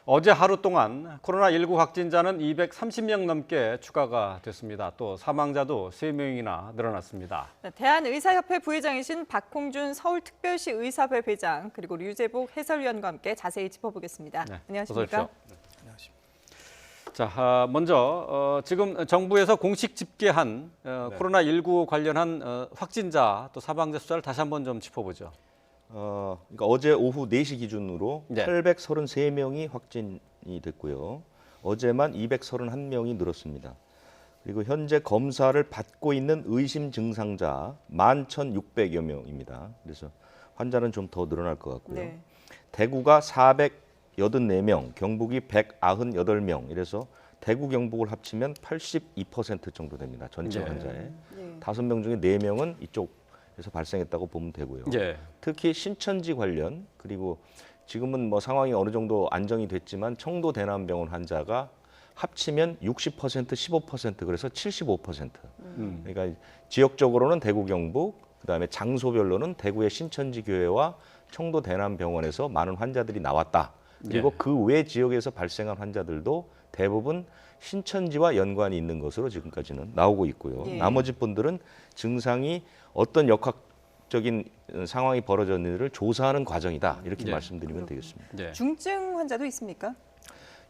어제 하루 동안 코로나19 확진자는 230명 넘게 추가가 됐습니다. 또 사망자도 3명이나 늘어났습니다. 대한의사협회 부회장이신 박홍준 서울특별시 의사회 회장 그리고 류재복 해설위원과 함께 자세히 짚어보겠습니다. 네, 안녕하십니까? 어서 오십시오. 자, 먼저 지금 정부에서 공식 집계한 코로나19 관련한 확진자 또 사망자 숫자를 다시 한번 좀 짚어보죠. 그러니까 어제 오후 4시 기준으로 네. 833명이 확진이 됐고요. 어제만 231명이 늘었습니다. 그리고 현재 검사를 받고 있는 의심 증상자 11,600여 명입니다. 그래서 환자는 좀 더 늘어날 것 같고요. 네. 대구가 484명, 경북이 198명. 이래서 대구, 경북을 합치면 82% 정도 됩니다. 전체 네. 환자의. 네. 5명 중에 4명은 이쪽에서 발생했다고 보면 되고요. 예. 특히 신천지 관련 그리고 지금은 뭐 상황이 어느 정도 안정이 됐지만 청도 대남병원 환자가 합치면 60%, 15% 그래서 75%. 그러니까 지역적으로는 대구 경북, 그다음에 장소별로는 대구의 신천지 교회와 청도 대남병원에서 많은 환자들이 나왔다. 그리고 예. 그 외 지역에서 발생한 환자들도 대부분 신천지와 연관이 있는 것으로 지금까지는 나오고 있고요. 예. 나머지 분들은 증상이 어떤 역학적인 상황이 벌어졌는지를 조사하는 과정이다. 이렇게 예. 말씀드리면 되겠습니다. 예. 중증 환자도 있습니까?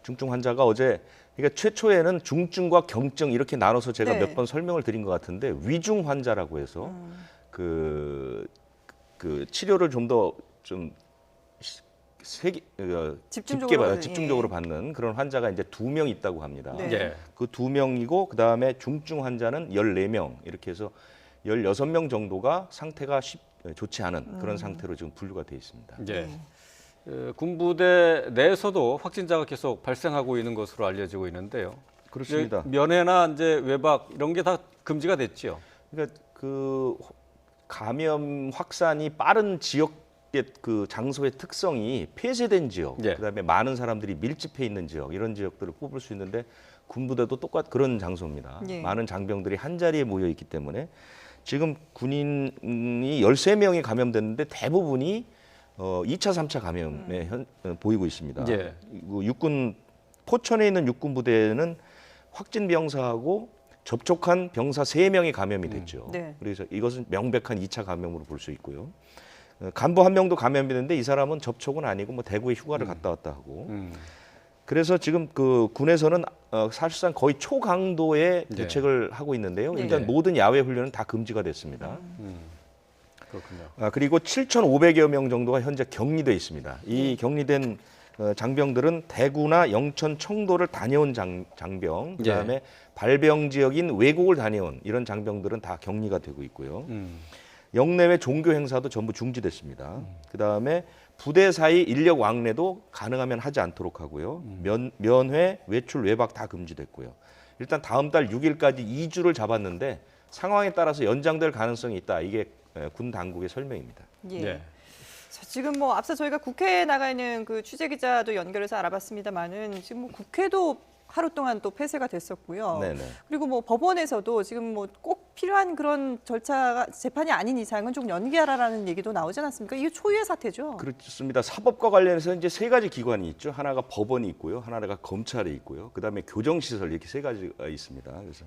중증 환자가 어제 그러니까 최초에는 중증과 경증 이렇게 나눠서 제가 네. 몇 번 설명을 드린 것 같은데 위중 환자라고 해서 그 치료를 좀 더 집중적으로 집중적으로 받는 그런 환자가 이제 2명 있다고 합니다. 네. 예. 그 2명이고 그다음에 중증 환자는 14명 이렇게 해서 16명 정도가 상태가 좋지 않은 그런 상태로 지금 분류가 돼 있습니다. 예. 군부대 내에서도 확진자가 계속 발생하고 있는 것으로 알려지고 있는데요. 그렇습니다. 면회나 이제 외박 이런 게 다 금지가 됐죠. 그러니까 그 감염 확산이 빠른 지역의 그 장소의 특성이 폐쇄된 지역, 예. 그다음에 많은 사람들이 밀집해 있는 지역 이런 지역들을 꼽을 수 있는데 군부대도 똑같 그런 장소입니다. 예. 많은 장병들이 한 자리에 모여 있기 때문에 지금 군인이 13명이 감염됐는데 대부분이 2차, 3차 감염에 보이고 있습니다. 예. 그 육군 포천에 있는 육군 부대는 확진 병사하고 접촉한 병사 3명이 감염이 됐죠. 네. 그래서 이것은 명백한 2차 감염으로 볼 수 있고요. 간부 한 명도 감염이 됐는데 이 사람은 접촉은 아니고 뭐 대구에 휴가를 갔다 왔다 하고. 그래서 지금 그 군에서는 사실상 거의 초강도의 네. 대책을 하고 있는데요. 네. 일단 모든 야외 훈련은 다 금지가 됐습니다. 그렇군요. 그리고 7,500여 명 정도가 현재 격리돼 있습니다. 이 격리된 장병들은 대구나 영천, 청도를 다녀온 장병, 그다음에 발병 지역인 외국을 다녀온 이런 장병들은 다 격리가 되고 있고요. 영내외 종교 행사도 전부 중지됐습니다. 그다음에 부대 사이 인력 왕래도 가능하면 하지 않도록 하고요. 면회, 외출, 외박 다 금지됐고요. 일단 다음 달 6일까지 2주를 잡았는데 상황에 따라서 연장될 가능성이 있다. 이게 군 당국의 설명입니다. 예. 예. 자, 지금 뭐 앞서 저희가 국회에 나가 있는 그 취재 기자도 연결해서 알아봤습니다만은 지금 뭐 국회도 하루 동안 또 폐쇄가 됐었고요. 네네. 그리고 뭐 법원에서도 지금 뭐 꼭 필요한 그런 절차가 재판이 아닌 이상은 좀 연기하라라는 얘기도 나오지 않았습니까? 이게 초유의 사태죠. 그렇습니다. 사법과 관련해서 이제 3가지 기관이 있죠. 하나가 법원이 있고요. 하나가 검찰이 있고요. 그다음에 교정시설 이렇게 3가지가 있습니다. 그래서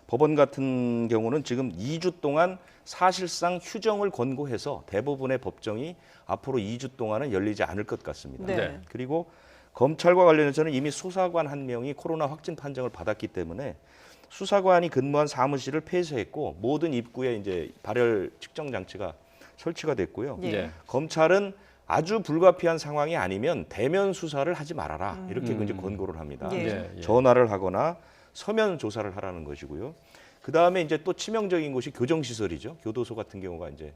법원 같은 경우는 지금 2주 동안 사실상 휴정을 권고해서 대부분의 법정이 앞으로 2주 동안은 열리지 않을 것 같습니다. 네. 그리고 검찰과 관련해서는 이미 수사관 한 명이 코로나 확진 판정을 받았기 때문에 수사관이 근무한 사무실을 폐쇄했고 모든 입구에 이제 발열 측정 장치가 설치가 됐고요. 예. 검찰은 아주 불가피한 상황이 아니면 대면 수사를 하지 말아라 이렇게 이제 권고를 합니다. 예. 예. 전화를 하거나 서면 조사를 하라는 것이고요. 그 다음에 이제 또 치명적인 곳이 교정시설이죠. 교도소 같은 경우가 이제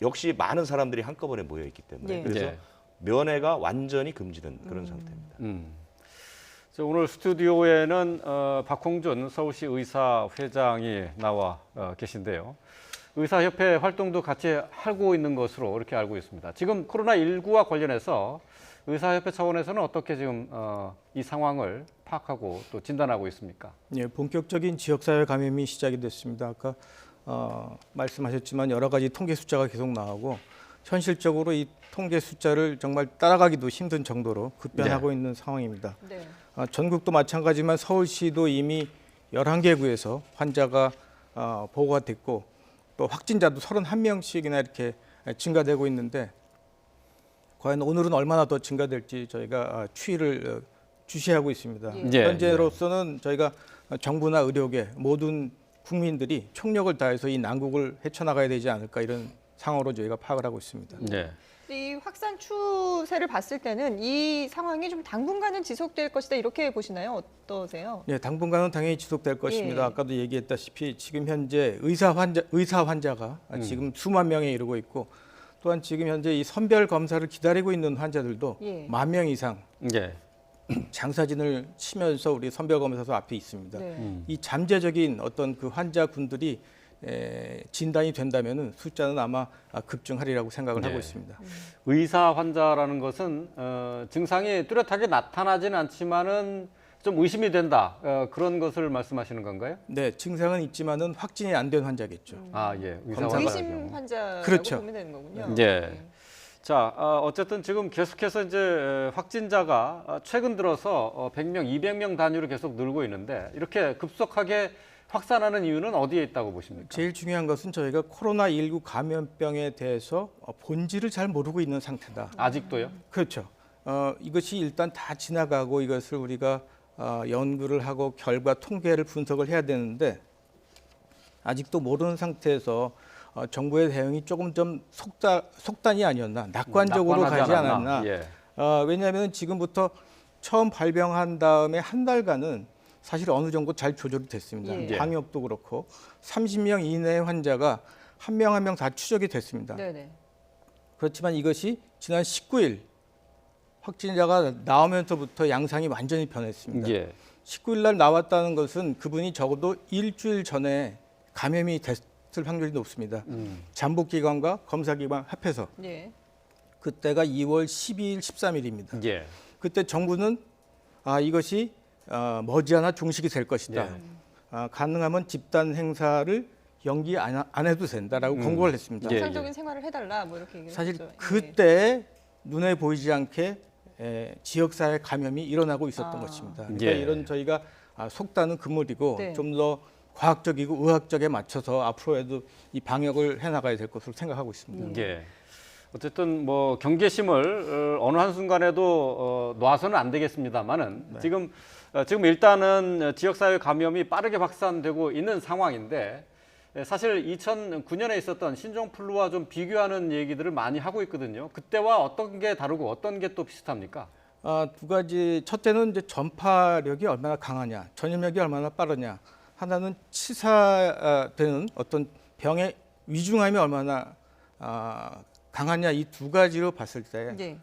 역시 많은 사람들이 한꺼번에 모여 있기 때문에 예. 그래서 예. 면회가 완전히 금지된 그런 상태입니다. 자, 오늘 스튜디오에는 박홍준 서울시 의사회장이 나와 계신데요. 의사협회 활동도 같이 하고 있는 것으로 이렇게 알고 있습니다. 지금 코로나19와 관련해서 의사협회 차원에서는 어떻게 지금 이 상황을 파악하고 또 진단하고 있습니까? 예, 본격적인 지역사회 감염이 시작이 됐습니다. 아까 말씀하셨지만 여러 가지 통계 숫자가 계속 나오고 현실적으로 이 통계 숫자를 정말 따라가기도 힘든 정도로 급변하고 있는 상황입니다. 네. 전국도 마찬가지지만 서울시도 이미 11개 구에서 환자가 보고가 됐고 또 확진자도 31명씩이나 이렇게 증가되고 있는데 과연 오늘은 얼마나 더 증가될지 저희가 추이를 주시하고 있습니다. 예. 현재로서는 저희가 정부나 의료계 모든 국민들이 총력을 다해서 이 난국을 헤쳐나가야 되지 않을까 이런 상황으로 저희가 파악을 하고 있습니다. 네. 이 확산 추세를 봤을 때는 이 상황이 좀 당분간은 지속될 것이다 이렇게 보시나요? 어떠세요? 예, 당분간은 당연히 지속될 것입니다. 예. 아까도 얘기했다시피 지금 현재 의사 환자가 지금 수만 명에 이르고 있고 또한 지금 현재 이 선별 검사를 기다리고 있는 환자들도 예. 10,000명 이상 예. 장사진을 치면서 우리 선별 검사소 앞에 있습니다. 네. 이 잠재적인 어떤 그 환자군들이 진단이 된다면은 숫자는 아마 급증하리라고 생각을 네. 하고 있습니다. 의사 환자라는 것은 증상이 뚜렷하게 나타나지는 않지만은 좀 의심이 된다 그런 것을 말씀하시는 건가요? 네, 증상은 있지만은 확진이 안 된 환자겠죠. 아 예, 의사 검사 환자의 의심 경우. 환자라고 그렇죠. 보면 되는 거군요. 예. 자, 어쨌든 지금 계속해서 이제 확진자가 최근 들어서 100명, 200명 단위로 계속 늘고 있는데 이렇게 급속하게 확산하는 이유는 어디에 있다고 보십니까? 제일 중요한 것은 저희가 코로나19 감염병에 대해서 본질을 잘 모르고 있는 상태다. 아직도요? 그렇죠. 이것이 일단 다 지나가고 이것을 우리가 연구를 하고 결과 통계를 분석을 해야 되는데 아직도 모르는 상태에서 정부의 대응이 조금 좀 속단이 아니었나, 낙관적으로 낙관하지 가지 않았나? 않았나. 예. 왜냐하면 지금부터 처음 발병한 다음에 한 달간은 사실 어느 정도 잘 조절이 됐습니다. 예. 방역도 그렇고 30명 이내의 환자가 한 명 한 명 다 추적이 됐습니다. 네네. 그렇지만 이것이 지난 19일 확진자가 나오면서부터 양상이 완전히 변했습니다. 예. 19일 날 나왔다는 것은 그분이 적어도 일주일 전에 감염이 됐을 확률이 높습니다. 잠복 기간과 검사 기간 합해서 예. 그때가 2월 12일, 13일입니다. 예. 그때 정부는 이것이 머지않아 종식이 될 것이다. 예. 가능하면 집단 행사를 연기 안 해도 된다라고 권고를 했습니다. 예. 정상적인 생활을 해달라 뭐 이렇게 얘기를 사실 했죠. 예. 그때 눈에 보이지 않게 지역사회 감염이 일어나고 있었던 것입니다. 그러니까 예. 이런 저희가 속단은 금물이고 네. 좀 더 과학적이고 의학적에 맞춰서 앞으로에도 이 방역을 해나가야 될 것으로 생각하고 있습니다. 예. 어쨌든 뭐 경계심을 어느 한 순간에도 놔서는 안 되겠습니다만은 지금 일단은 지역사회 감염이 빠르게 확산되고 있는 상황인데 사실 2009년에 있었던 신종플루와 좀 비교하는 얘기들을 많이 하고 있거든요. 그때와 어떤 게 다르고 어떤 게 또 비슷합니까? 두 가지. 첫째는 이제 전파력이 얼마나 강하냐, 전염력이 얼마나 빠르냐. 하나는 치사되는 어떤 병의 위중함이 얼마나 강하냐, 이 두 가지로 봤을 때 예.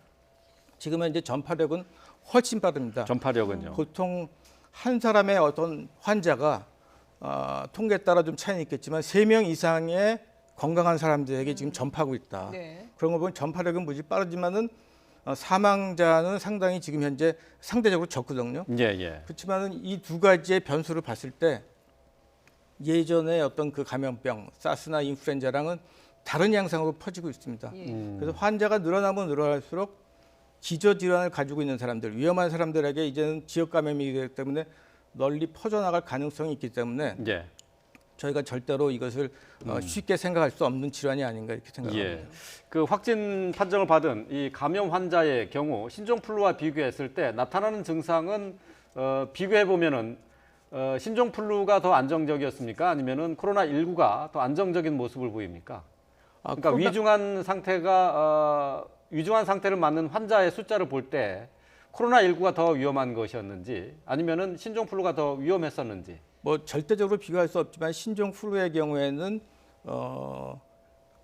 지금은 이제 전파력은 훨씬 빠릅니다. 전파력은요. 보통 한 사람의 어떤 환자가 통계에 따라 좀 차이는 있겠지만 3명 이상의 건강한 사람들에게 지금 전파하고 있다. 네. 그런 거 보면 전파력은 무지 빠르지만은 사망자는 상당히 지금 현재 상대적으로 적거든요. 예, 예. 그렇지만은 이 두 가지의 변수를 봤을 때 예전에 어떤 그 감염병, 사스나 인플루엔자랑은 다른 양상으로 퍼지고 있습니다. 예. 그래서 환자가 늘어나면 늘어날수록 기저질환을 가지고 있는 사람들, 위험한 사람들에게 이제는 지역 감염이 되기 때문에 널리 퍼져나갈 가능성이 있기 때문에 예. 저희가 절대로 이것을 쉽게 생각할 수 없는 질환이 아닌가 이렇게 생각합니다. 예. 그 확진 판정을 받은 이 감염 환자의 경우 신종플루와 비교했을 때 나타나는 증상은 비교해 보면은 신종플루가 더 안정적이었습니까? 아니면은 코로나19가 더 안정적인 모습을 보입니까? 그러니까 위중한 상태를 맞는 환자의 숫자를 볼 때 코로나19가 더 위험한 것이었는지 아니면은 신종플루가 더 위험했었는지. 뭐 절대적으로 비교할 수 없지만 신종플루의 경우에는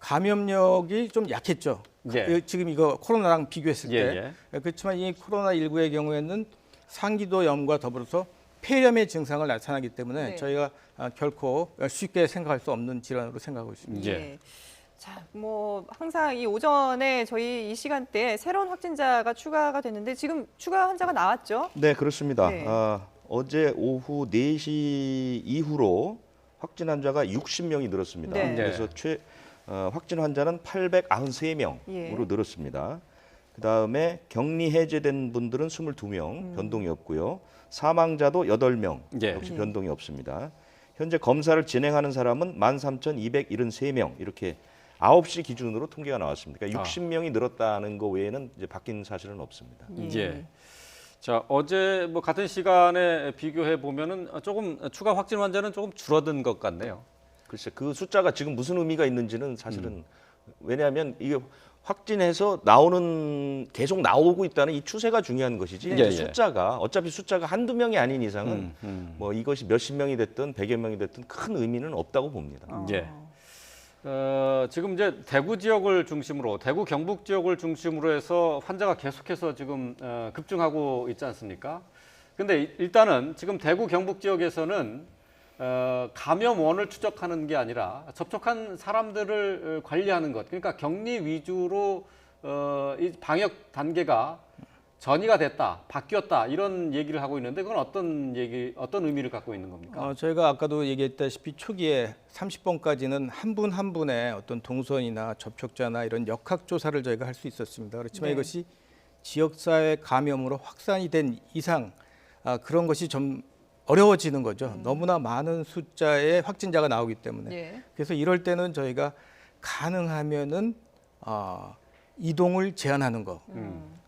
감염력이 좀 약했죠. 예. 지금 이거 코로나랑 비교했을 예, 때. 그렇지만 이 코로나19의 경우에는 상기도염과 더불어서 폐렴의 증상을 나타나기 때문에 네. 저희가 결코 쉽게 생각할 수 없는 질환으로 생각하고 있습니다. 예. 자, 뭐 항상 이 오전에 저희 이 시간대에 새로운 확진자가 추가가 됐는데 지금 추가 환자가 나왔죠? 네, 그렇습니다. 네. 어제 오후 4시 이후로 확진 환자가 60명이 늘었습니다. 네. 그래서 확진 환자는 893명으로 예. 늘었습니다. 그다음에 격리 해제된 분들은 22명, 변동이 없고요. 사망자도 8명, 예. 역시 예. 변동이 없습니다. 현재 검사를 진행하는 사람은 13,273명 이렇게 9시 기준으로 통계가 나왔습니다. 그러니까 60명이 늘었다는 거 외에는 이제 바뀐 사실은 없습니다. 예. 자, 어제 뭐 같은 시간에 비교해 보면은 조금 추가 확진 환자는 조금 줄어든 것 같네요. 글쎄 그 숫자가 지금 무슨 의미가 있는지는 사실은 왜냐하면 이게 확진해서 계속 나오고 있다는 이 추세가 중요한 것이지 예, 예. 숫자가 어차피 숫자가 한두 명이 아닌 이상은 뭐 이것이 몇십 명이 됐든 100여 명이 됐든 큰 의미는 없다고 봅니다. 예. 지금 이제 대구 지역을 중심으로 대구 경북 지역을 중심으로 해서 환자가 계속해서 지금 급증하고 있지 않습니까? 근데 일단은 지금 대구 경북 지역에서는 감염원을 추적하는 게 아니라 접촉한 사람들을 관리하는 것, 그러니까 격리 위주로 이 방역 단계가 전이가 됐다, 바뀌었다 이런 얘기를 하고 있는데 그건 어떤 의미를 갖고 있는 겁니까? 저희가 아까도 얘기했다시피 초기에 30번까지는 한 분 한 분의 어떤 동선이나 접촉자나 이런 역학 조사를 저희가 할 수 있었습니다. 그렇지만 네. 이것이 지역사회 감염으로 확산이 된 이상 그런 것이 좀 어려워지는 거죠. 너무나 많은 숫자의 확진자가 나오기 때문에. 예. 그래서 이럴 때는 저희가 가능하면은 이동을 제한하는 거,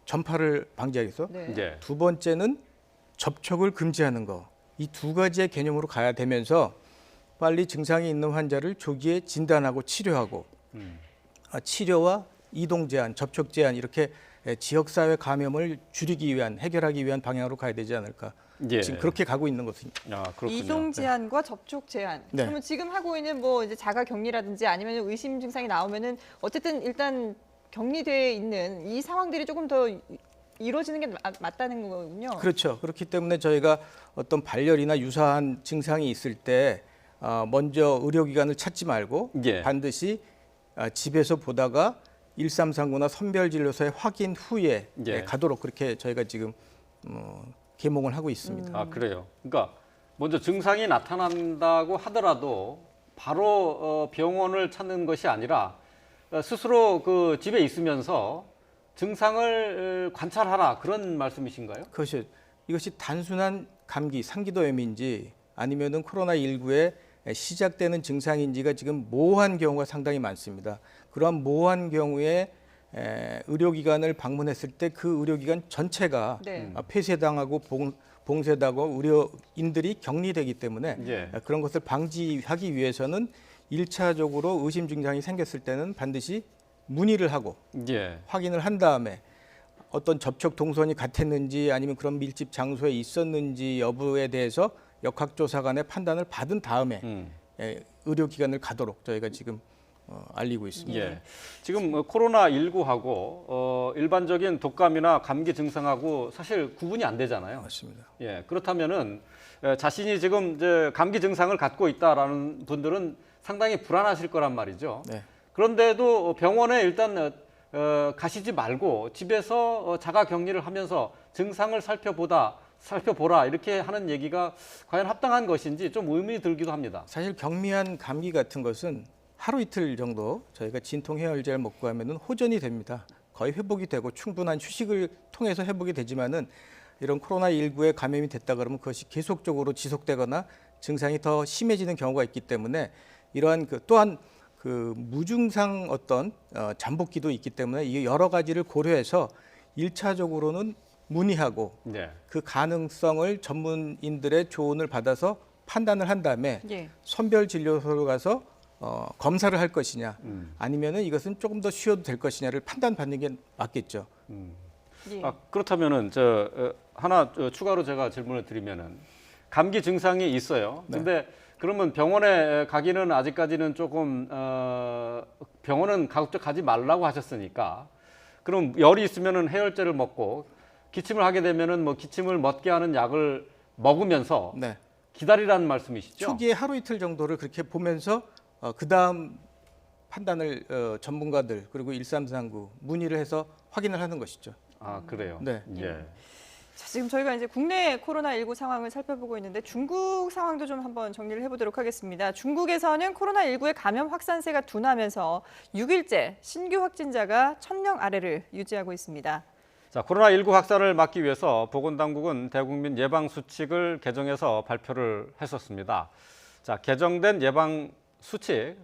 전파를 방지하기 위해서. 네. 예. 두 번째는 접촉을 금지하는 거. 이 두 가지의 개념으로 가야 되면서 빨리 증상이 있는 환자를 조기에 진단하고 치료하고 치료와 이동 제한, 접촉 제한 이렇게 지역사회 감염을 줄이기 위한 해결하기 위한 방향으로 가야 되지 않을까. 예. 지금 그렇게 가고 있는 것입니다. 그렇군요. 이동 제한과 접촉 제한. 네. 그러면 지금 하고 있는 뭐 이제 자가 격리라든지 아니면 의심 증상이 나오면은 어쨌든 일단 격리돼 있는 이 상황들이 조금 더 이루어지는 게 맞다는 거군요. 그렇죠. 그렇기 때문에 저희가 어떤 발열이나 유사한 증상이 있을 때 먼저 의료기관을 찾지 말고 예. 반드시 집에서 보다가 1339나 선별진료소에 확인 후에 예. 가도록 그렇게 저희가 지금 계몽을 하고 있습니다. 그래요. 그러니까 먼저 증상이 나타난다고 하더라도 바로 병원을 찾는 것이 아니라 스스로 그 집에 있으면서 증상을 관찰하라 그런 말씀이신가요? 이것이 단순한 감기, 상기도염인지 아니면은 코로나19에 시작되는 증상인지가 지금 모호한 경우가 상당히 많습니다. 그러한 모호한 경우에 의료기관을 방문했을 때 그 의료기관 전체가 네. 폐쇄당하고 봉쇄당하고 의료인들이 격리되기 때문에 예. 그런 것을 방지하기 위해서는 1차적으로 의심 증상이 생겼을 때는 반드시 문의를 하고 예. 확인을 한 다음에 어떤 접촉 동선이 같았는지 아니면 그런 밀집 장소에 있었는지 여부에 대해서 역학조사 간의 판단을 받은 다음에 의료기관을 가도록 저희가 지금 알리고 있습니다. 예. 지금 코로나19하고 일반적인 독감이나 감기 증상하고 사실 구분이 안 되잖아요. 맞습니다. 예. 그렇다면은 자신이 지금 이제 감기 증상을 갖고 있다라는 분들은 상당히 불안하실 거란 말이죠. 네. 그런데도 병원에 일단 가시지 말고 집에서 자가 격리를 하면서 증상을 살펴보라 이렇게 하는 얘기가 과연 합당한 것인지 좀 의문이 들기도 합니다. 사실 경미한 감기 같은 것은 하루 이틀 정도 저희가 진통 해열제를 먹고 하면은 호전이 됩니다. 거의 회복이 되고 충분한 휴식을 통해서 회복이 되지만은 이런 코로나19에 감염이 됐다 그러면 그것이 계속적으로 지속되거나 증상이 더 심해지는 경우가 있기 때문에 이러한 또한 무증상 어떤 잠복기도 있기 때문에 이 여러 가지를 고려해서 1차적으로는 문의하고 네. 그 가능성을 전문인들의 조언을 받아서 판단을 한 다음에 예. 선별진료소로 가서 검사를 할 것이냐 아니면은 이것은 조금 더 쉬어도 될 것이냐를 판단받는 게 맞겠죠. 예. 그렇다면은 하나 추가로 제가 질문을 드리면은 감기 증상이 있어요. 근데 그러면 병원에 가기는 아직까지는 조금 병원은 가급적 가지 말라고 하셨으니까 그럼 열이 있으면은 해열제를 먹고 기침을 하게 되면은 뭐 기침을 멎게 하는 약을 먹으면서 네. 기다리라는 말씀이시죠? 초기에 하루 이틀 정도를 그렇게 보면서 그다음 판단을 전문가들 그리고 1339 문의를 해서 확인을 하는 것이죠. 그래요. 네. 예. 자, 지금 저희가 이제 국내 코로나19 상황을 살펴보고 있는데 중국 상황도 좀 한번 정리를 해보도록 하겠습니다. 중국에서는 코로나19의 감염 확산세가 둔하면서 6일째 신규 확진자가 1,000명 아래를 유지하고 있습니다. 자, 코로나19 확산을 막기 위해서 보건당국은 대국민 예방 수칙을 개정해서 발표를 했었습니다. 자, 개정된 예방 수칙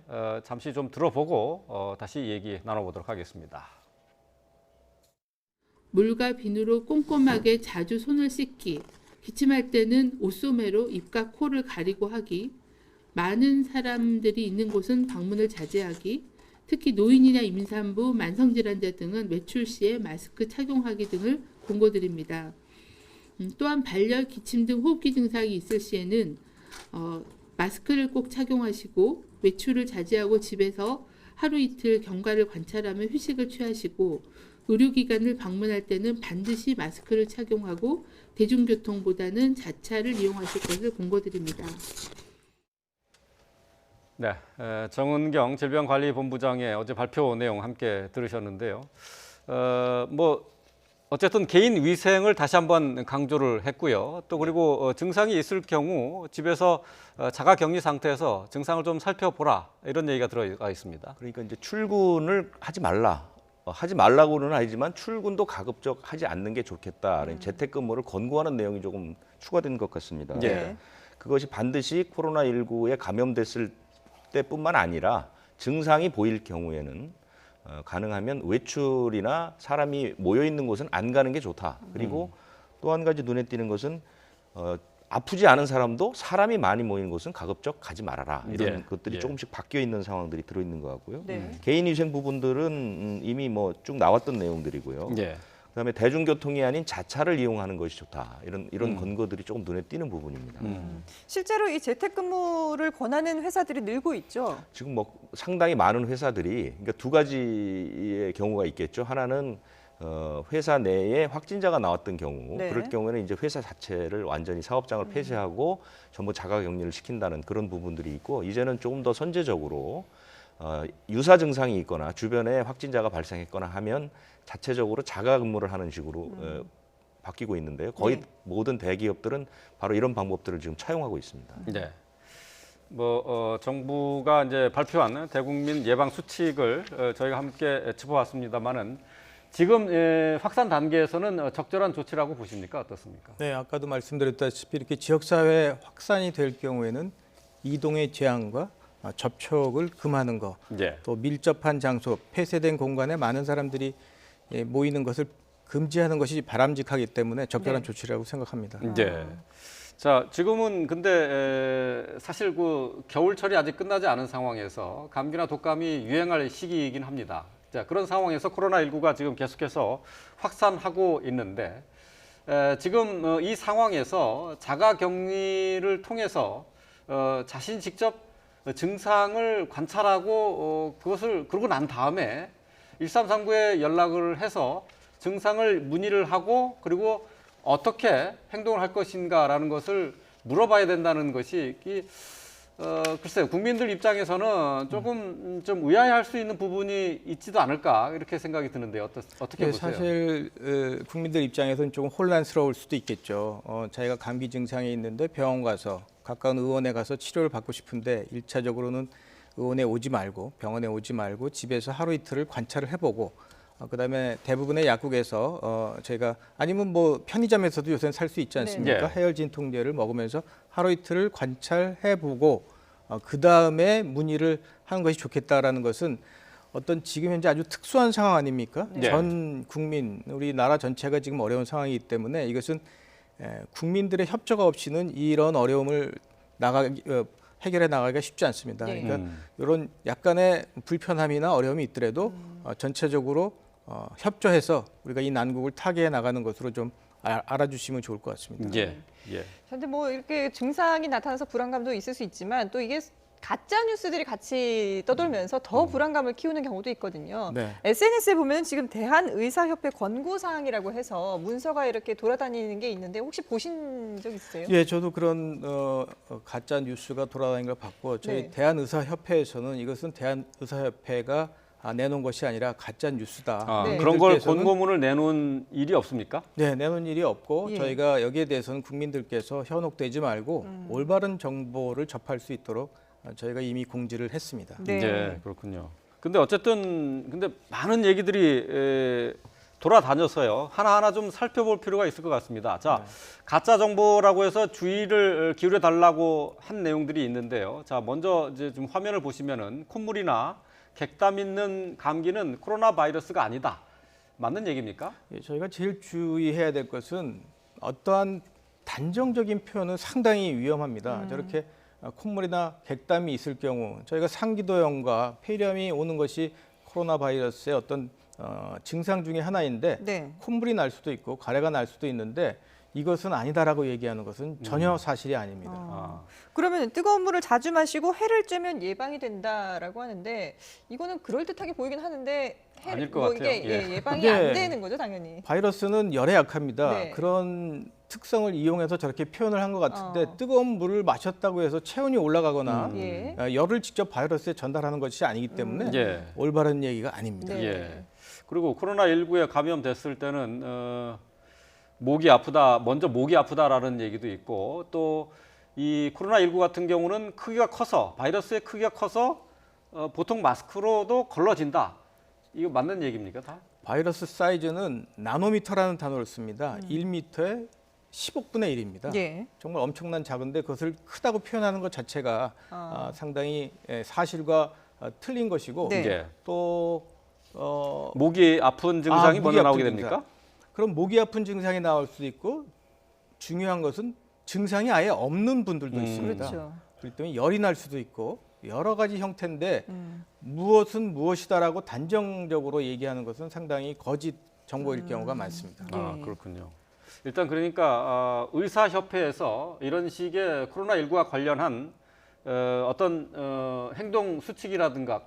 잠시 좀 들어보고 다시 얘기 나눠보도록 하겠습니다. 물과 비누로 꼼꼼하게 자주 손을 씻기, 기침할 때는 옷소매로 입과 코를 가리고 하기, 많은 사람들이 있는 곳은 방문을 자제하기, 특히 노인이나 임산부, 만성질환자 등은 외출 시에 마스크 착용하기 등을 권고드립니다. 또한 발열, 기침 등 호흡기 증상이 있을 시에는 마스크를 꼭 착용하시고 외출을 자제하고 집에서 하루 이틀 경과를 관찰하며 휴식을 취하시고 의료기관을 방문할 때는 반드시 마스크를 착용하고 대중교통보다는 자차를 이용하실 것을 권고드립니다. 네, 정은경 질병관리본부장의 어제 발표 내용 함께 들으셨는데요. 어쨌든 개인 위생을 다시 한번 강조를 했고요. 또 그리고 증상이 있을 경우 집에서 자가격리 상태에서 증상을 좀 살펴보라 이런 얘기가 들어가 있습니다. 그러니까 이제 출근을 하지 말라. 하지 말라고는 아니지만 출근도 가급적 하지 않는 게 좋겠다. 재택근무를 권고하는 내용이 조금 추가된 것 같습니다. 예. 그것이 반드시 코로나19에 감염됐을 때뿐만 아니라 증상이 보일 경우에는 가능하면 외출이나 사람이 모여 있는 곳은 안 가는 게 좋다. 그리고 또 한 가지 눈에 띄는 것은 아프지 않은 사람도 사람이 많이 모이는 곳은 가급적 가지 말아라. 이런 예. 것들이 예. 조금씩 바뀌어 있는 상황들이 들어있는 것 같고요. 네. 개인위생 부분들은 이미 뭐 쭉 나왔던 내용들이고요. 예. 그다음에 대중교통이 아닌 자차를 이용하는 것이 좋다. 이런 권고들이 조금 눈에 띄는 부분입니다. 실제로 이 재택근무를 권하는 회사들이 늘고 있죠. 지금 뭐 상당히 많은 회사들이 그러니까 두 가지의 경우가 있겠죠. 하나는 회사 내에 확진자가 나왔던 경우, 네. 그럴 경우에는 이제 회사 자체를 완전히 사업장을 폐쇄하고 전부 자가격리를 시킨다는 그런 부분들이 있고, 이제는 조금 더 선제적으로 유사 증상이 있거나 주변에 확진자가 발생했거나 하면 자체적으로 자가근무를 하는 식으로 바뀌고 있는데요. 거의 네. 모든 대기업들은 바로 이런 방법들을 지금 차용하고 있습니다. 네. 정부가 이제 발표한 대국민 예방 수칙을 저희가 함께 짚어봤습니다만은 지금 확산 단계에서는 적절한 조치라고 보십니까? 어떻습니까? 네, 아까도 말씀드렸다시피 이렇게 지역사회 확산이 될 경우에는 이동의 제한과 접촉을 금하는 거, 예. 또 밀접한 장소, 폐쇄된 공간에 많은 사람들이 모이는 것을 금지하는 것이 바람직하기 때문에 적절한 네. 조치라고 생각합니다. 네. 자, 지금은 근데 사실 그 겨울철이 아직 끝나지 않은 상황에서 감기나 독감이 유행할 시기이긴 합니다. 자, 그런 상황에서 코로나19가 지금 계속해서 확산하고 있는데 지금 이 상황에서 자가격리를 통해서 자신 직접 증상을 관찰하고 그러고 난 다음에 1339에 연락을 해서 증상을 문의를 하고 그리고 어떻게 행동을 할 것인가라는 것을 물어봐야 된다는 것이 글쎄요, 국민들 입장에서는 조금 좀 의아해할 수 있는 부분이 있지도 않을까 이렇게 생각이 드는데 어떻게 네, 보세요? 사실 국민들 입장에서는 조금 혼란스러울 수도 있겠죠. 자기가 감기 증상이 있는데 병원 가서 가까운 의원에 가서 치료를 받고 싶은데 1차적으로는 의원에 오지 말고 병원에 오지 말고 집에서 하루 이틀을 관찰을 해보고 그다음에 대부분의 약국에서 저희가 아니면 뭐 편의점에서도 요새는 살 수 있지 않습니까? 네. 해열 진통제를 먹으면서 하루 이틀을 관찰해보고 그다음에 문의를 하는 것이 좋겠다라는 것은 어떤 지금 현재 아주 특수한 상황 아닙니까? 네. 전 국민, 우리나라 전체가 지금 어려운 상황이기 때문에 이것은 국민들의 협조가 없이는 이런 어려움을 해결해 나가기가 쉽지 않습니다. 네. 그러니까 이런 약간의 불편함이나 어려움이 있더라도 전체적으로 협조해서 우리가 이 난국을 타개해 나가는 것으로 좀 알아주시면 좋을 것 같습니다. 예, 예. 근데 뭐 이렇게 증상이 나타나서 불안감도 있을 수 있지만 또 이게 가짜 뉴스들이 같이 떠돌면서 더 불안감을 키우는 경우도 있거든요. 네. SNS에 보면 지금 대한의사협회 권고사항이라고 해서 문서가 이렇게 돌아다니는 게 있는데 혹시 보신 적 있으세요? 예, 저도 그런 가짜 뉴스가 돌아다니는 걸 봤고 저희 네. 대한의사협회에서는 이것은 대한의사협회가 내놓은 것이 아니라 가짜 뉴스다. 아, 네. 그런 걸 국민들께서는 권고문을 내놓은 일이 없습니까? 네, 내놓은 일이 없고 예. 저희가 여기에 대해서는 국민들께서 현혹되지 말고 올바른 정보를 접할 수 있도록 저희가 이미 공지를 했습니다. 네. 네, 그렇군요. 근데 어쨌든 많은 얘기들이 돌아다녀서요. 하나하나 좀 살펴볼 필요가 있을 것 같습니다. 자, 가짜 정보라고 해서 주의를 기울여 달라고 한 내용들이 있는데요. 자, 먼저 이제 좀 화면을 보시면은 콧물이나 객담 있는 감기는 코로나 바이러스가 아니다. 맞는 얘기입니까? 예, 저희가 제일 주의해야 될 것은 어떠한 단정적인 표현은 상당히 위험합니다. 저렇게 콧물이나 객담이 있을 경우 저희가 상기도염과 폐렴이 오는 것이 코로나 바이러스의 어떤 증상 중에 하나인데 네. 콧물이 날 수도 있고 가래가 날 수도 있는데 이것은 아니다라고 얘기하는 것은 전혀 사실이 아닙니다. 아, 그러면 뜨거운 물을 자주 마시고 해를 쬐면 예방이 된다라고 하는데 이거는 그럴듯하게 보이긴 하는데 아닐 것 같아요. 이게 예. 예방이 네. 안 되는 거죠, 당연히. 바이러스는 열에 약합니다. 네. 그런 특성을 이용해서 저렇게 표현을 한 것 같은데 뜨거운 물을 마셨다고 해서 체온이 올라가거나 예. 열을 직접 바이러스에 전달하는 것이 아니기 때문에 예. 올바른 얘기가 아닙니다. 네. 예. 그리고 코로나19에 감염됐을 때는 목이 아프다, 먼저 목이 아프다라는 얘기도 있고 또 이 코로나19 같은 경우는 크기가 커서 바이러스의 크기가 커서 보통 마스크로도 걸러진다. 이거 맞는 얘기입니까 다? 바이러스 사이즈는 나노미터라는 단어를 씁니다. 1미터에 10억분의 1입니다. 예. 정말 엄청난 작은데 그것을 크다고 표현하는 것 자체가 상당히 사실과 틀린 것이고 네. 예. 또 목이 아픈 증상이 목이 먼저 아픈 나오게 증상. 됩니까? 그럼 목이 아픈 증상이 나올 수도 있고 중요한 것은 증상이 아예 없는 분들도 있습니다. 그렇죠. 그렇기 때문에 열이 날 수도 있고 여러 가지 형태인데 무엇은 무엇이다라고 단정적으로 얘기하는 것은 상당히 거짓 정보일 경우가 많습니다. 아, 예. 그렇군요. 일단 그러니까 의사협회에서 이런 식의 코로나19와 관련한 어떤 행동 수칙이라든가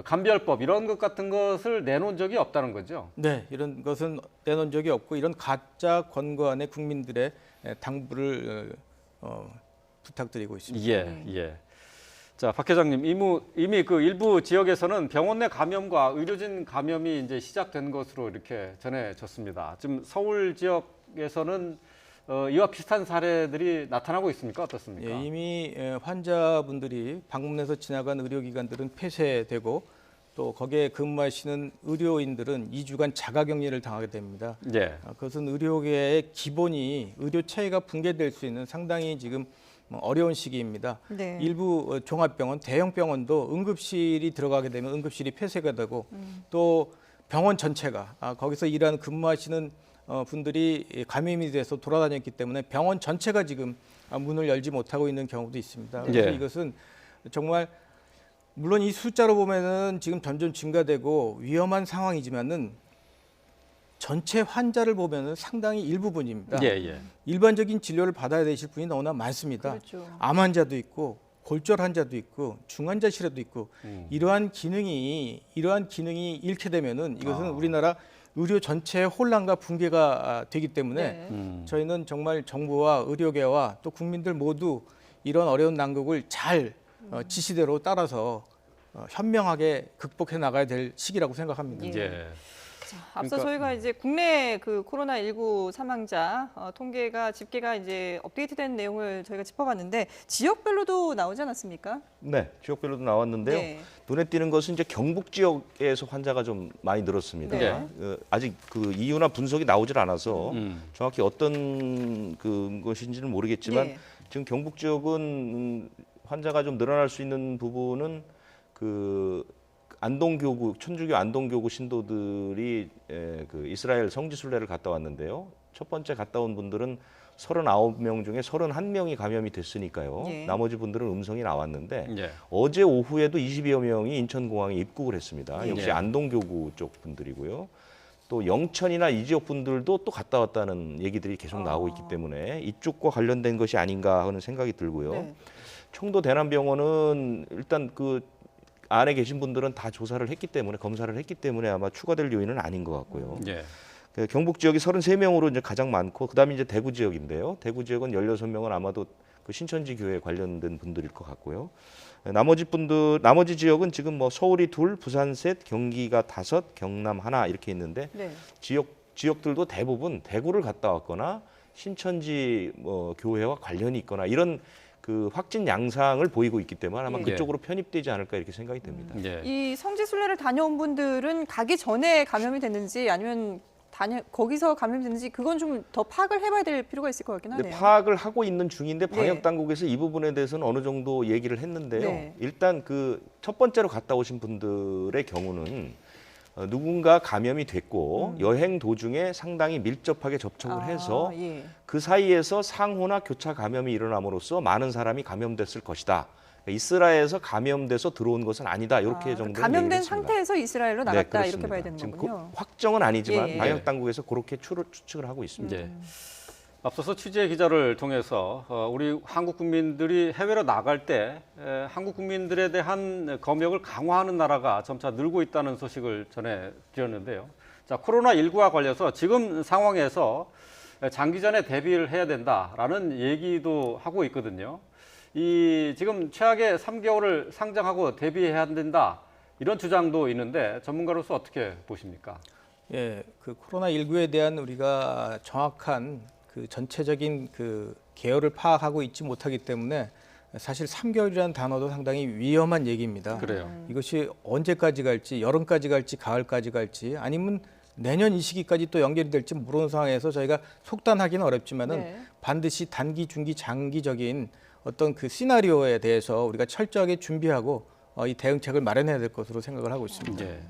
감별법 이런 것 같은 것을 내놓은 적이 없다는 거죠. 네, 이런 것은 내놓은 적이 없고 이런 가짜 권고안에 국민들의 당부를 부탁드리고 있습니다. 예, 예. 자, 박 회장님, 이미 그 일부 지역에서는 병원 내 감염과 의료진 감염이 이제 시작된 것으로 이렇게 전해졌습니다. 지금 서울 지역에서는 이와 비슷한 사례들이 나타나고 있습니까? 어떻습니까? 예, 이미 환자분들이 방문해서 지나간 의료기관들은 폐쇄되고 또 거기에 근무하시는 의료인들은 2주간 자가격리를 당하게 됩니다. 예. 그것은 의료계의 기본이 의료 체계가 붕괴될 수 있는 상당히 지금 어려운 시기입니다. 네. 일부 종합병원, 대형 병원도 응급실이 들어가게 되면 응급실이 폐쇄가 되고 또 병원 전체가 거기서 일하는 근무하시는 분들이 감염이 돼서 돌아다녔기 때문에 병원 전체가 지금 문을 열지 못하고 있는 경우도 있습니다. 그래서 예. 이것은 정말 물론 이 숫자로 보면은 지금 점점 증가되고 위험한 상황이지만은 전체 환자를 보면은 상당히 일부분입니다. 예, 예. 일반적인 진료를 받아야 되실 분이 너무나 많습니다. 그렇죠. 암 환자도 있고 골절 환자도 있고 중환자실에도 있고 이러한 기능이 잃게 되면은 이것은 우리나라 의료 전체의 혼란과 붕괴가 되기 때문에 네. 저희는 정말 정부와 의료계와 또 국민들 모두 이런 어려운 난국을 잘 지시대로 따라서 현명하게 극복해 나가야 될 시기라고 생각합니다. 예. 예. 자, 앞서 그러니까- 저희가 이제 국내 그 코로나19 사망자 집계가 이제 업데이트된 내용을 저희가 짚어봤는데 지역별로도 나오지 않았습니까? 네, 지역별로도 나왔는데요. 네. 눈에 띄는 것은 이제 경북 지역에서 환자가 좀 많이 늘었습니다. 네. 아직 그 이유나 분석이 나오질 않아서 음. 정확히 어떤 것인지는 모르겠지만 네. 지금 경북 지역은 환자가 좀 늘어날 수 있는 부분은 그 안동교구 천주교 안동교구 신도들이 그 이스라엘 성지순례를 갔다 왔는데요. 첫 번째 갔다 온 분들은 39명 중에 31명이 감염이 됐으니까요. 예. 나머지 분들은 음성이 나왔는데 예. 어제 오후에도 20여 명이 인천공항에 입국을 했습니다. 역시 예. 안동교구 쪽 분들이고요. 또 영천이나 이 지역 분들도 또 갔다 왔다는 얘기들이 계속 나오고 있기 때문에 이쪽과 관련된 것이 아닌가 하는 생각이 들고요. 네. 청도 대남병원은 일단 그 안에 계신 분들은 다 조사를 했기 때문에 검사를 했기 때문에 아마 추가될 요인은 아닌 것 같고요. 예. 그 경북 지역이 33명으로 이제 가장 많고 그다음에 이제 대구 지역인데요. 대구 지역은 16명은 아마도 그 신천지 교회 관련된 분들일 것 같고요. 나머지 지역은 지금 뭐 서울이 2, 부산 셋, 경기가 5, 경남 1 이렇게 있는데 네. 지역들도 대부분 대구를 갔다 왔거나 신천지 뭐 교회와 관련이 있거나 이런 그 확진 양상을 보이고 있기 때문에 아마 예. 그쪽으로 편입되지 않을까 이렇게 생각이 됩니다. 예. 이 성지순례를 다녀온 분들은 가기 전에 감염이 됐는지 아니면 거기서 감염이 됐는지 그건 좀 더 파악을 해봐야 될 필요가 있을 것 같긴 근데 하네요. 파악을 하고 있는 중인데 방역 네. 당국에서 이 부분에 대해서는 어느 정도 얘기를 했는데요. 네. 일단 그 첫 번째로 갔다 오신 분들의 경우는 누군가 감염이 됐고 여행 도중에 상당히 밀접하게 접촉을 해서 예. 그 사이에서 상호나 교차 감염이 일어남으로써 많은 사람이 감염됐을 것이다. 그러니까 이스라엘에서 감염돼서 들어온 것은 아니다. 이렇게 정도 감염된 상태에서 이스라엘로 나갔다 이렇게 봐야 되는 지금 거군요. 확정은 아니지만 예, 예. 방역 당국에서 그렇게 추측을 하고 있습니다. 예. 앞서서 취재 기자를 통해서 우리 한국 국민들이 해외로 나갈 때 한국 국민들에 대한 검역을 강화하는 나라가 점차 늘고 있다는 소식을 전해드렸는데요. 자, 코로나19와 관련해서 지금 상황에서 장기전에 대비를 해야 된다라는 얘기도 하고 있거든요. 이 지금 최악의 3개월을 상정하고 대비해야 된다 이런 주장도 있는데 전문가로서 어떻게 보십니까? 예, 그 코로나19에 대한 우리가 정확한 그 전체적인 그 계열을 파악하고 있지 못하기 때문에 사실 3개월이라는 단어도 상당히 위험한 얘기입니다. 그래요. 이것이 언제까지 갈지, 여름까지 갈지, 가을까지 갈지, 아니면 내년 이 시기까지 또 연결이 될지 모르는 상황에서 저희가 속단하기는 어렵지만은 네. 반드시 단기, 중기, 장기적인 어떤 그 시나리오에 대해서 우리가 철저하게 준비하고 이 대응책을 마련해야 될 것으로 생각을 하고 있습니다. 예.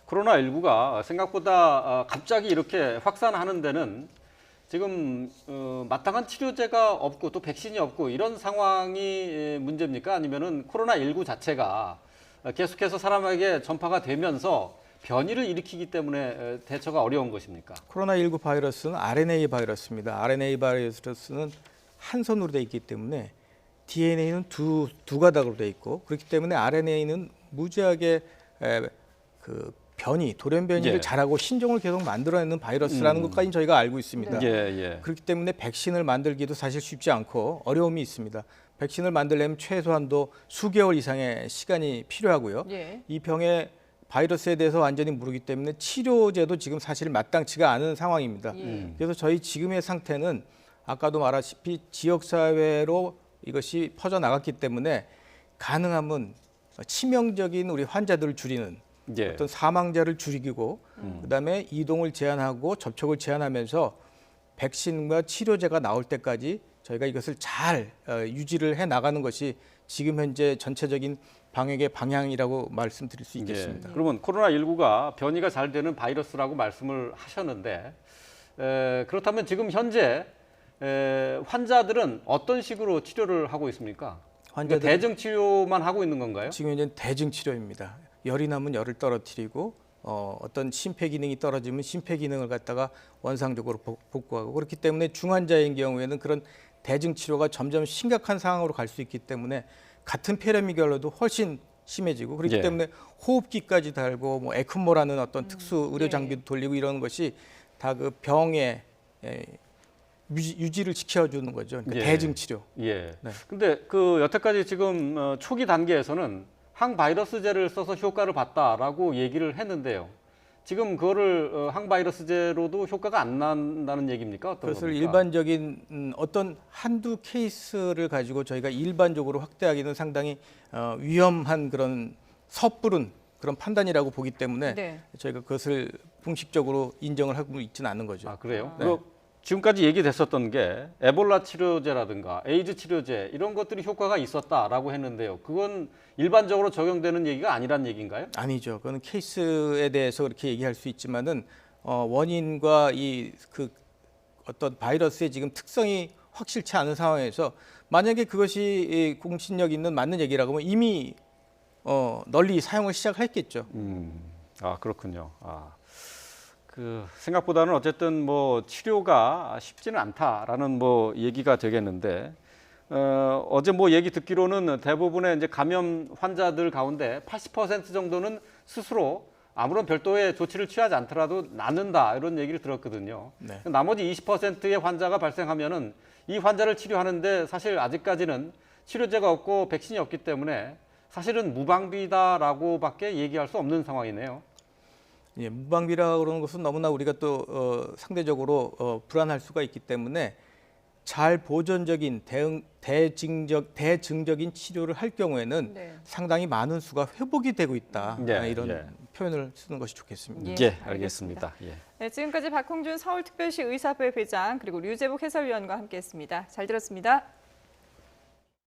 코로나19가 생각보다 갑자기 이렇게 확산하는 데는 지금 마땅한 치료제가 없고 또 백신이 없고 이런 상황이 문제입니까? 아니면은 코로나19 자체가 계속해서 사람에게 전파가 되면서 변이를 일으키기 때문에 대처가 어려운 것입니까? 코로나19 바이러스는 RNA 바이러스입니다. RNA 바이러스는 한 손으로 돼 있기 때문에 DNA는 두 가닥으로 돼 있고 그렇기 때문에 RNA는 무지하게 그 변이, 돌연 변이를 예. 잘하고 신종을 계속 만들어내는 바이러스라는 것까지 저희가 알고 있습니다. 예. 그렇기 때문에 백신을 만들기도 사실 쉽지 않고 어려움이 있습니다. 백신을 만들려면 최소한도 수개월 이상의 시간이 필요하고요. 예. 이 병의 바이러스에 대해서 완전히 모르기 때문에 치료제도 지금 사실 마땅치가 않은 상황입니다. 예. 그래서 저희 지금의 상태는 아까도 말하시피 지역사회로 이것이 퍼져나갔기 때문에 가능하면 치명적인 우리 환자들을 줄이는 예. 어떤 사망자를 줄이고 그다음에 이동을 제한하고 접촉을 제한하면서 백신과 치료제가 나올 때까지 저희가 이것을 잘 유지를 해 나가는 것이 지금 현재 전체적인 방역의 방향이라고 말씀드릴 수 있겠습니다. 예. 그러면 코로나19가 변이가 잘 되는 바이러스라고 말씀을 하셨는데 그렇다면 지금 현재 환자들은 어떤 식으로 치료를 하고 있습니까? 환자들 대증 치료만 하고 있는 건가요? 지금 이제 대증 치료입니다. 열이 나면 열을 떨어뜨리고 어떤 심폐 기능이 떨어지면 심폐 기능을 갖다가 원상적으로 복구하고 그렇기 때문에 중환자인 경우에는 그런 대증 치료가 점점 심각한 상황으로 갈 수 있기 때문에 같은 폐렴이결로도 훨씬 심해지고 그렇기 예. 때문에 호흡기까지 달고 뭐 에크모라는 어떤 특수 의료 장비도 돌리고 이런 것이 다 그 병의 유지를 지켜주는 거죠. 그러니까 예. 대증 치료. 예. 네. 근데 그 여태까지 지금 초기 단계에서는 항바이러스제를 써서 효과를 봤다라고 얘기를 했는데요. 지금 그거를 항바이러스제로도 효과가 안 난다는 얘기입니까? 어떤 그것을 겁니까? 일반적인 어떤 한두 케이스를 가지고 저희가 일반적으로 확대하기는 상당히 위험한 그런 섣부른 그런 판단이라고 보기 때문에 네. 저희가 그것을 공식적으로 인정을 하고 있지는 않은 거죠. 아, 그래요? 네. 그 지금까지 얘기됐었던 게 에볼라 치료제라든가 에이즈 치료제 이런 것들이 효과가 있었다라고 했는데요. 그건 일반적으로 적용되는 얘기가 아니란 얘기인가요? 아니죠. 그건 케이스에 대해서 그렇게 얘기할 수 있지만은 원인과 이 그 어떤 바이러스의 지금 특성이 확실치 않은 상황에서 만약에 그것이 공신력 있는 맞는 얘기라고 하면 이미 널리 사용을 시작했겠죠. 아, 그렇군요. 그 생각보다는 어쨌든 뭐 치료가 쉽지는 않다라는 뭐 얘기가 되겠는데 어제 뭐 얘기 듣기로는 대부분의 이제 감염 환자들 가운데 80% 정도는 스스로 아무런 별도의 조치를 취하지 않더라도 낫는다 이런 얘기를 들었거든요. 네. 나머지 20%의 환자가 발생하면은 이 환자를 치료하는데 사실 아직까지는 치료제가 없고 백신이 없기 때문에 사실은 무방비다라고밖에 얘기할 수 없는 상황이네요. 예, 무방비라 그러는 것은 너무나 우리가 또 상대적으로 불안할 수가 있기 때문에 잘 보존적인 대증적인 치료를 할 경우에는 네. 상당히 많은 수가 회복이 되고 있다. 예, 이런 예. 표현을 쓰는 것이 좋겠습니다. 예, 예, 알겠습니다. 예. 네, 지금까지 박홍준 서울특별시 의사부회 회장 그리고 류재복 해설위원과 함께했습니다. 잘 들었습니다.